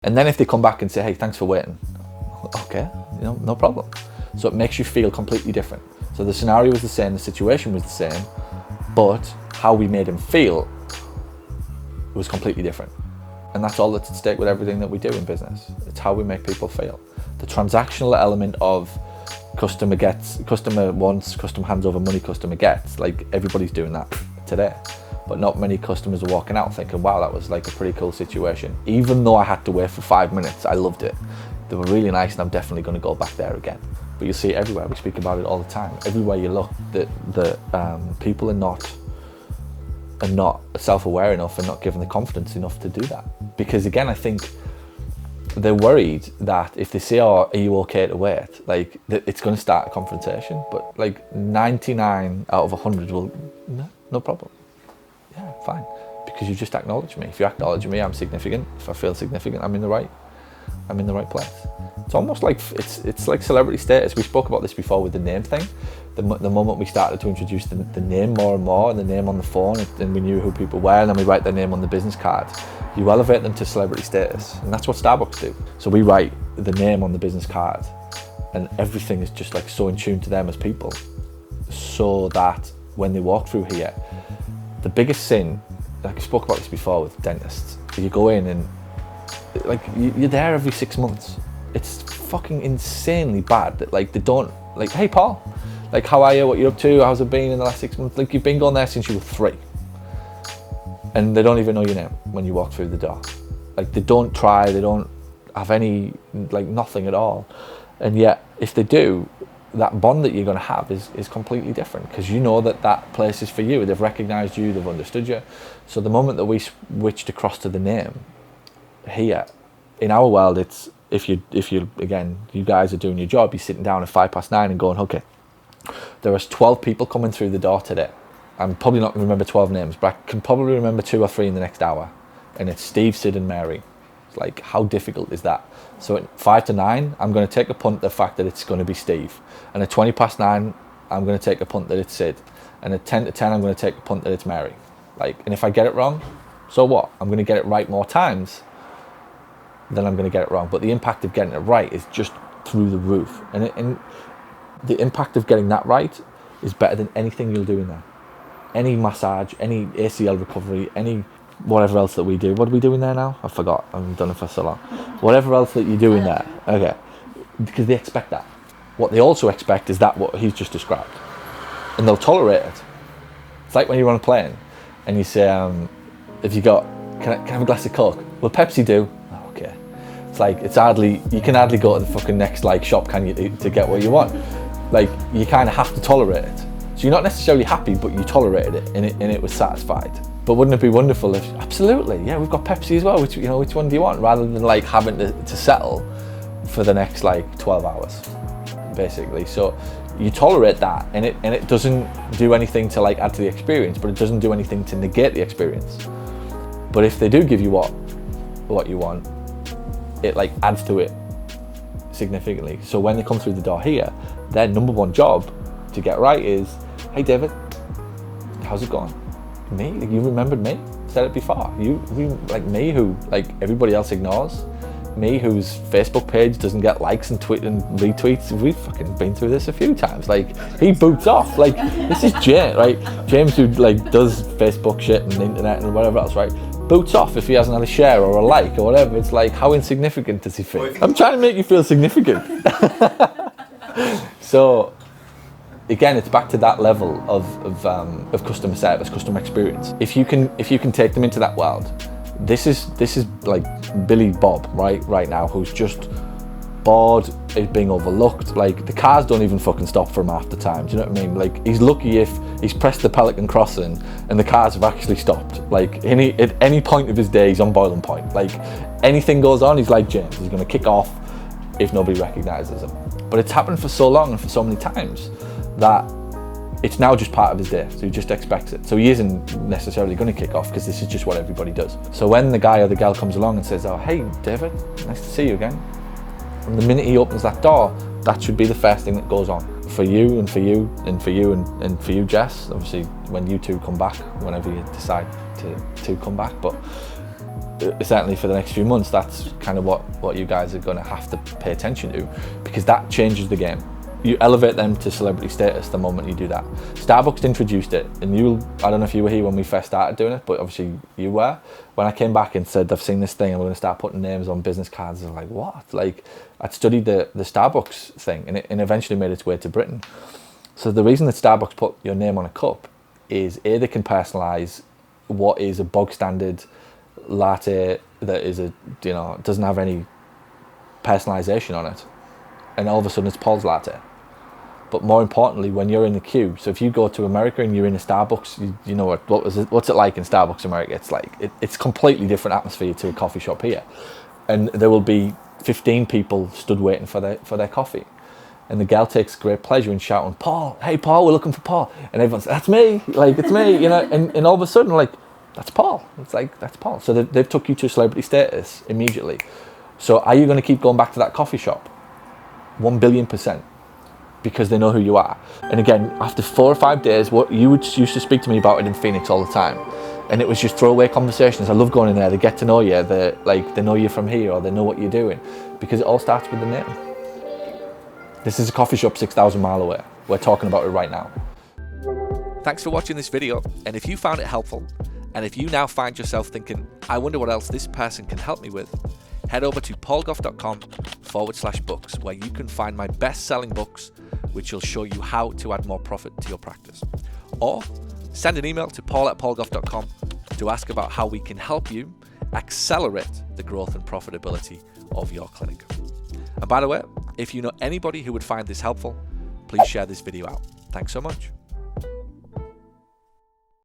And then if they come back and say, hey, thanks for waiting, okay, no problem. So it makes you feel completely different. So the scenario was the same, the situation was the same, but how we made him feel was completely different. And that's all that's at stake with everything that we do in business. It's how we make people feel. The transactional element of customer wants, customer hands over money, customer gets, like everybody's doing that today. But not many customers are walking out thinking, wow, that was like a pretty cool situation. Even though I had to wait for 5 minutes, I loved it. They were really nice and I'm definitely going to go back there again. But you see it everywhere, we speak about it all the time. Everywhere you look, people are not self-aware enough and not given the confidence enough to do that. Because again, I think they're worried that if they say, oh, are you okay to wait? Like, it's going to start a confrontation. But like 99 out of 100 will, no problem. Yeah, fine. Because you just acknowledge me. If you acknowledge me, I'm significant. If I feel significant, I'm in the right place. It's almost like, it's like celebrity status. We spoke about this before with the name thing. The moment we started to introduce the name more and more, and the name on the phone, and we knew who people were, and then we write their name on the business card, you elevate them to celebrity status. And that's what Starbucks do. So we write the name on the business card, and everything is just like so in tune to them as people, so that when they walk through here, the biggest sin, like I spoke about this before with dentists, you go in and like you're there every 6 months. It's fucking insanely bad that like they don't, like, hey Paul, like how are you, what you up to, how's it been in the last 6 months? Like you've been going there since you were 3 and they don't even know your name when you walk through the door. Like they don't try, they don't have any, like nothing at all. And yet if they do, that bond that you're going to have is completely different, because you know that place is for you. They've recognized you, they've understood you. So the moment that we switched across to the name here, in our world, it's if you again, you guys are doing your job, you're sitting down at 9:05 and going, okay, there is 12 people coming through the door today. I'm probably not going to remember 12 names, but I can probably remember 2 or 3 in the next hour. And it's Steve, Sid and Mary. It's like, how difficult is that? So at 5 to 9, I'm going to take a punt at the fact that it's going to be Steve. And at 9:20, I'm going to take a punt that it's Sid. And at 10 to 10, I'm going to take a punt that it's Mary. Like, and if I get it wrong, so what? I'm going to get it right more times than I'm going to get it wrong. But the impact of getting it right is just through the roof. And the impact of getting that right is better than anything you'll do in there. Any massage, any ACL recovery, any whatever else that we do. What are we doing there now? I forgot. I haven't done it for so long. Whatever else that you do in there. Okay. Because they expect that. What they also expect is that what he's just described. And they'll tolerate it. It's like when you're on a plane and you say, if you got, can I have a glass of Coke? Well, Pepsi do. Oh, okay. It's like, you can hardly go to the fucking next like shop, can you, to get what you want. Like, you kind of have to tolerate it. So you're not necessarily happy, but you tolerated it and it was satisfied. But wouldn't it be wonderful if, absolutely, yeah, we've got Pepsi as well, which one do you want? Rather than like having to settle for the next like 12 hours, basically. So you tolerate that and it doesn't do anything to like add to the experience, but it doesn't do anything to negate the experience. But if they do give you what you want, it like adds to it significantly. So when they come through the door here, their number one job to get right is, hey David, how's it going? Me? You remembered me? Said it before. You like me, who like everybody else ignores. Me, whose Facebook page doesn't get likes and tweet and retweets. We've fucking been through this a few times. Like, he boots off. Like, this is James, right? James, who like does Facebook shit and the internet and whatever else, right? Boots off if he hasn't had a share or a like or whatever. It's like, how insignificant does he feel? I'm trying to make you feel significant. So again, it's back to that level of customer service, customer experience. If you can take them into that world, this is like Billy Bob right now, who's just bored, is being overlooked. Like, the cars don't even fucking stop for him half the time. Do you know what I mean? Like, he's lucky if he's pressed the Pelican crossing and the cars have actually stopped. Like, at any point of his day, he's on boiling point. Like, anything goes on, he's like James. He's going to kick off if nobody recognises him. But it's happened for so long and for so many times that it's now just part of his day, so he just expects it. So he isn't necessarily going to kick off, because this is just what everybody does. So when the guy or the girl comes along and says, oh, hey David, nice to see you again, from the minute he opens that door, that should be the first thing that goes on. For you and for you and for you and for you, Jess, obviously when you two come back, whenever you decide to come back. But certainly for the next few months, that's kind of what you guys are going to have to pay attention to, because that changes the game. You elevate them to celebrity status the moment you do that. Starbucks introduced it, and I don't know if you were here when we first started doing it, but obviously you were. When I came back and said, I've seen this thing, I'm going to start putting names on business cards, I was like, what? Like, I'd studied the Starbucks thing, and it eventually made its way to Britain. So the reason that Starbucks put your name on a cup is, A, they can personalise what is a bog standard latte that is doesn't have any personalisation on it, and all of a sudden it's Paul's latte. But more importantly, when you're in the queue, so if you go to America and you're in a Starbucks, you know what's it like in Starbucks America? It's like it's completely different atmosphere to a coffee shop here, and there will be 15 people stood waiting for their coffee, and the girl takes great pleasure in shouting, "Paul, hey Paul, we're looking for Paul," and everyone's, "That's me, like it's me," and all of a sudden, like, that's Paul. It's like, that's Paul. So they've took you to celebrity status immediately. So are you going to keep going back to that coffee shop? 1,000,000,000%. Because they know who you are. And again, after 4 or 5 days, what you used to speak to me about it in Phoenix all the time, and it was just throwaway conversations. I love going in there. They get to know you. They know you from here, or they know what you're doing, because it all starts with the name. This is a coffee shop 6,000 miles away. We're talking about it right now. Thanks for watching this video, and if you found it helpful, and if you now find yourself thinking, I wonder what else this person can help me with, head over to paulgough.com/books, where you can find my best-selling books, which will show you how to add more profit to your practice. Or send an email to paul@paulgough.com to ask about how we can help you accelerate the growth and profitability of your clinic. And by the way, if you know anybody who would find this helpful, please share this video out. Thanks so much.